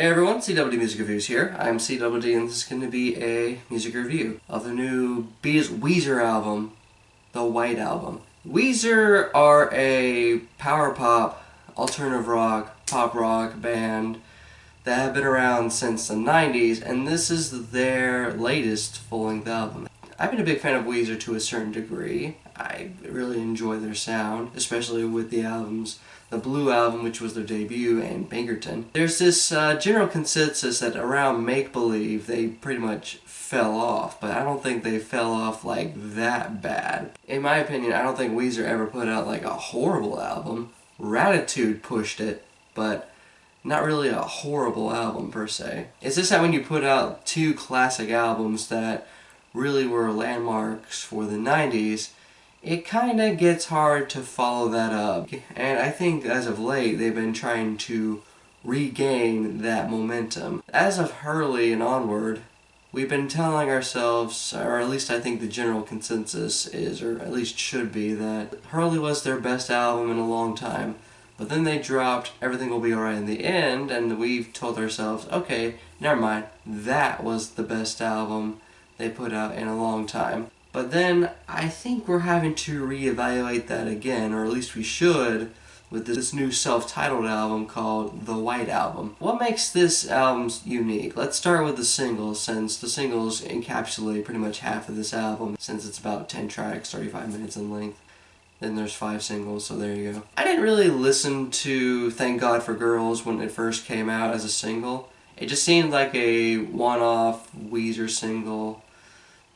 Hey everyone, CWD Music Reviews here. I'm CWD and this is going to be a music review of the new Weezer album, the White Album. Weezer are a power pop, alternative rock, pop rock band that have been around since the 90s, and this is their latest full-length album. I've been a big fan of Weezer to a certain degree. I really enjoy their sound, especially with the albums, the Blue Album, which was their debut, and Pinkerton. There's this general consensus that around Make Believe they pretty much fell off, but I don't think they fell off like that bad. In my opinion, I don't think Weezer ever put out like a horrible album. Ratitude pushed it, but not really a horrible album per se. It's just that when you put out two classic albums that really were landmarks for the 90s, it kinda gets hard to follow that up. And I think as of late, they've been trying to regain that momentum. As of Hurley and onward, we've been telling ourselves, or at least I think the general consensus is, or at least should be, that Hurley was their best album in a long time. But then they dropped Everything Will Be Alright in the End, and we've told ourselves, okay, never mind, that was the best album they put out in a long time. But then I think we're having to reevaluate that again, or at least we should, with this new self-titled album called The White Album. What makes this album unique? Let's start with the singles, since the singles encapsulate pretty much half of this album, since it's about 10 tracks, 35 minutes in length. Then there's 5 singles, so there you go. I didn't really listen to Thank God for Girlz when it first came out as a single. It just seemed like a one-off Weezer single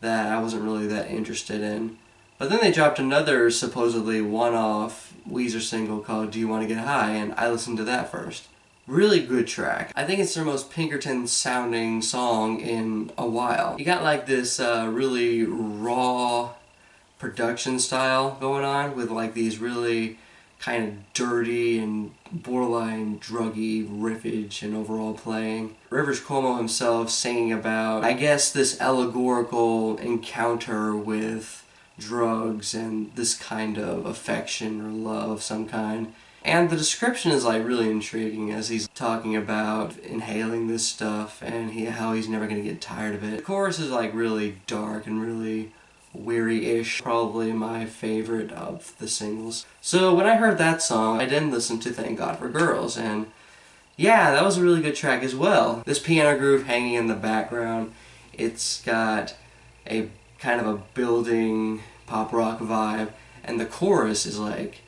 that I wasn't really that interested in. But then they dropped another supposedly one-off Weezer single called Do You Want to Get High, and I listened to that first. Really good track. I think it's their most Pinkerton sounding song in a while. You got like this really raw production style going on with like these really kind of dirty and borderline druggy riffage and overall playing. Rivers Cuomo himself singing about, I guess, this allegorical encounter with drugs and this kind of affection or love of some kind. And the description is like really intriguing as he's talking about inhaling this stuff and how he's never going to get tired of it. The chorus is like really dark and really weary-ish, probably my favorite of the singles. So when I heard that song, I then listened to Thank God for Girlz, and yeah, that was a really good track as well. This piano groove hanging in the background, it's got a kind of a building pop rock vibe, and the chorus is like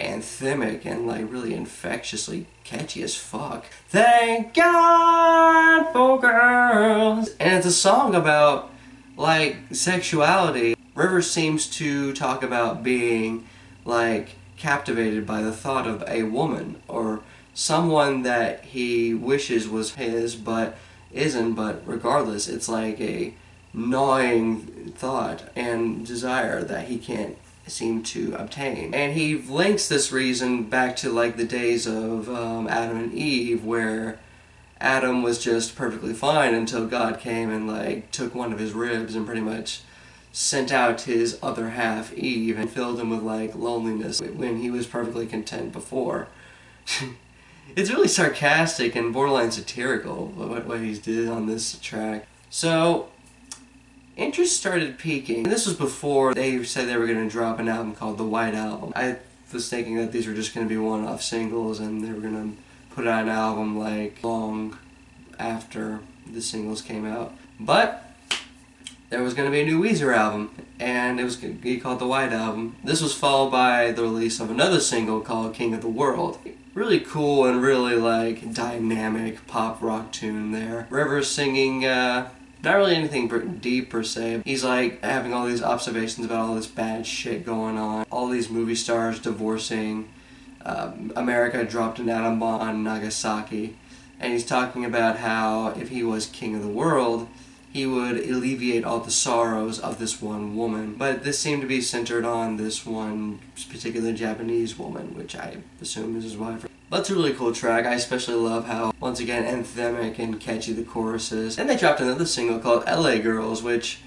anthemic and like really infectiously catchy as fuck. Thank God for Girlz! And it's a song about like sexuality. Rivers seems to talk about being like captivated by the thought of a woman or someone that he wishes was his but isn't, but regardless it's like a gnawing thought and desire that he can't seem to obtain. And he links this reason back to like the days of Adam and Eve, where Adam was just perfectly fine until God came and like took one of his ribs and pretty much sent out his other half, Eve, and filled him with like loneliness when he was perfectly content before. It's really sarcastic and borderline satirical what he did on this track. So interest started peaking. This was before they said they were going to drop an album called The White Album. I was thinking that these were just going to be one-off singles and they were going to put out an album like long after the singles came out. But there was going to be a new Weezer album, and it was going to be called The White Album. This was followed by the release of another single called King of the World. Really cool and really like dynamic pop rock tune there. Rivers singing not really anything deep per se. He's like having all these observations about all this bad shit going on. All these movie stars divorcing. America dropped an atom bomb on Nagasaki, and he's talking about how if he was king of the world, he would alleviate all the sorrows of this one woman. But this seemed to be centered on this one particular Japanese woman, which I assume is his wife. But it's a really cool track. I especially love how, once again, anthemic and catchy the chorus is. And they dropped another single called LA Girls, which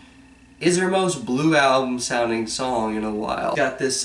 is their most Blue Album sounding song in a while. Got this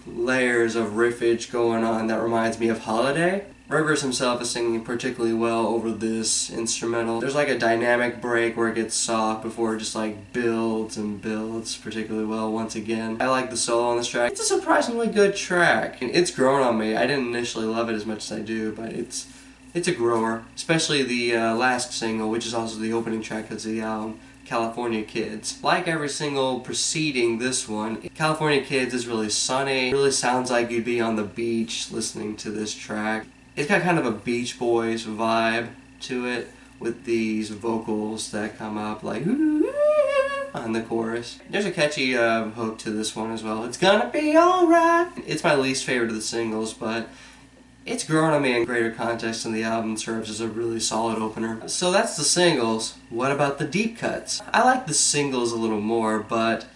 layers of riffage going on that reminds me of Holiday. Rivers himself is singing particularly well over this instrumental. There's like a dynamic break where it gets soft before it just like builds and builds particularly well once again. I like the solo on this track. It's a surprisingly good track. It's grown on me. I didn't initially love it as much as I do, but it's a grower. Especially the last single, which is also the opening track of the album, California Kids. Like every single preceding this one, California Kids is really sunny. It really sounds like you'd be on the beach listening to this track. It's got kind of a Beach Boys vibe to it with these vocals that come up like on the chorus. There's a catchy hook to this one as well. It's gonna be alright. It's my least favorite of the singles, but it's grown on me in greater context, and the album serves as a really solid opener. So that's the singles. What about the deep cuts? I like the singles a little more, but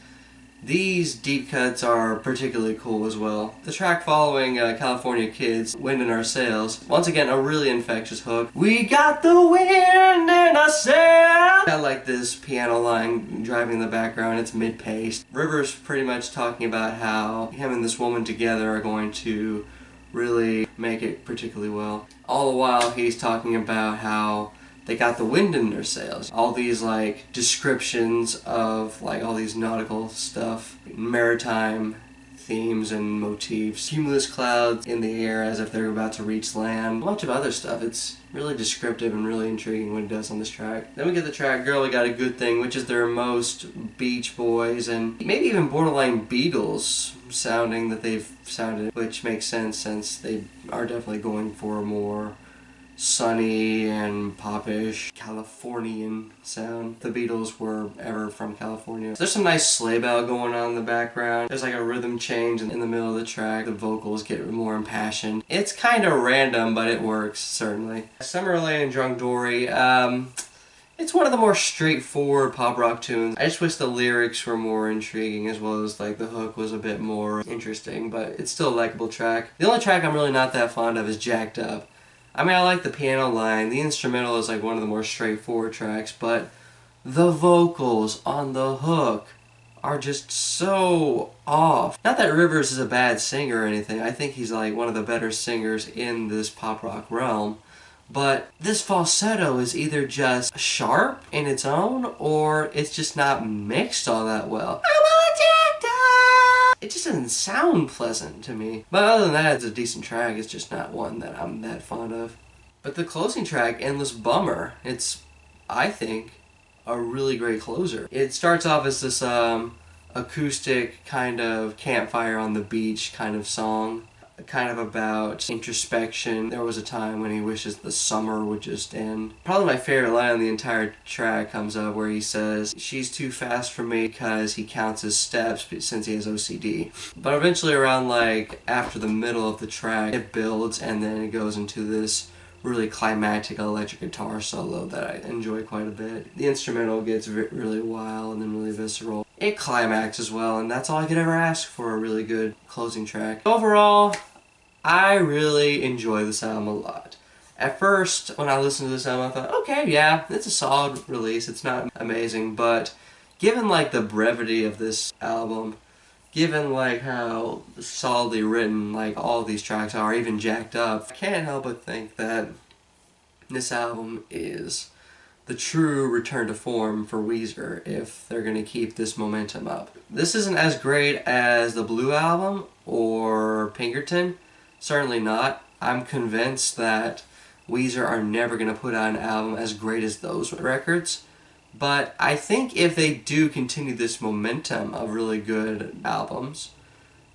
these deep cuts are particularly cool as well. The track following California Kids, Wind in Our Sails, once again a really infectious hook. We got the wind in our sails! I like this piano line driving in the background. It's mid-paced. Rivers pretty much talking about how him and this woman together are going to really make it particularly well. All the while he's talking about how they got the wind in their sails. All these like descriptions of like all these nautical stuff, maritime themes and motifs, cumulus clouds in the air as if they're about to reach land, a bunch of other stuff. It's really descriptive and really intriguing what it does on this track. Then we get the track Girl, We Got a Good Thing, which is their most Beach Boys and maybe even borderline Beatles sounding that they've sounded, which makes sense since they are definitely going for a more sunny and popish Californian sound. The Beatles were ever from California. There's some nice sleigh bell going on in the background. There's like a rhythm change in the middle of the track. The vocals get more impassioned. It's kind of random, but it works, certainly. Summer Lane and Drunk Dory, it's one of the more straightforward pop rock tunes. I just wish the lyrics were more intriguing, as well as like the hook was a bit more interesting, but it's still a likable track. The only track I'm really not that fond of is Jacked Up. I mean, I like the piano line. The instrumental is like one of the more straightforward tracks, but the vocals on the hook are just so off. Not that Rivers is a bad singer or anything. I think he's like one of the better singers in this pop rock realm. But this falsetto is either just sharp in its own, or it's just not mixed all that well. It just doesn't sound pleasant to me. But other than that, it's a decent track. It's just not one that I'm that fond of. But the closing track, Endless Bummer, it's, I think, a really great closer. It starts off as this acoustic kind of campfire on the beach kind of song. Kind of about introspection. There was a time when he wishes the summer would just end. Probably my favorite line on the entire track comes up where he says, she's too fast for me because he counts his steps since he has OCD. But eventually around like after the middle of the track, it builds and then it goes into this really climactic electric guitar solo that I enjoy quite a bit. The instrumental gets really wild and then really visceral. It climaxes well, and that's all I could ever ask for a really good closing track. Overall, I really enjoy this album a lot. At first, when I listened to this album, I thought, okay, yeah, it's a solid release. It's not amazing, but given like the brevity of this album, given like how solidly written like all these tracks are, even Jacked Up, I can't help but think that this album is the true return to form for Weezer if they're going to keep this momentum up. This isn't as great as the Blue Album or Pinkerton, certainly not. I'm convinced that Weezer are never going to put out an album as great as those records, but I think if they do continue this momentum of really good albums,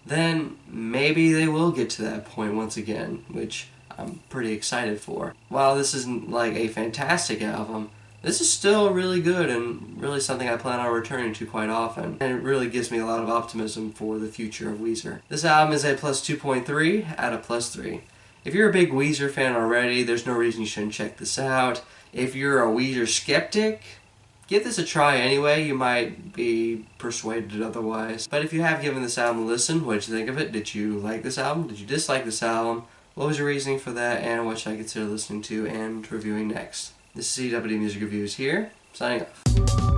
then maybe they will get to that point once again, which I'm pretty excited for. While this isn't like a fantastic album, this is still really good and really something I plan on returning to quite often. And it really gives me a lot of optimism for the future of Weezer. This album is a plus 2.3 out of plus 3. If you're a big Weezer fan already, there's no reason you shouldn't check this out. If you're a Weezer skeptic, give this a try anyway. You might be persuaded otherwise. But if you have given this album a listen, what did you think of it? Did you like this album? Did you dislike this album? What was your reasoning for that? And what should I consider listening to and reviewing next? This is CW Music Reviews here, signing off.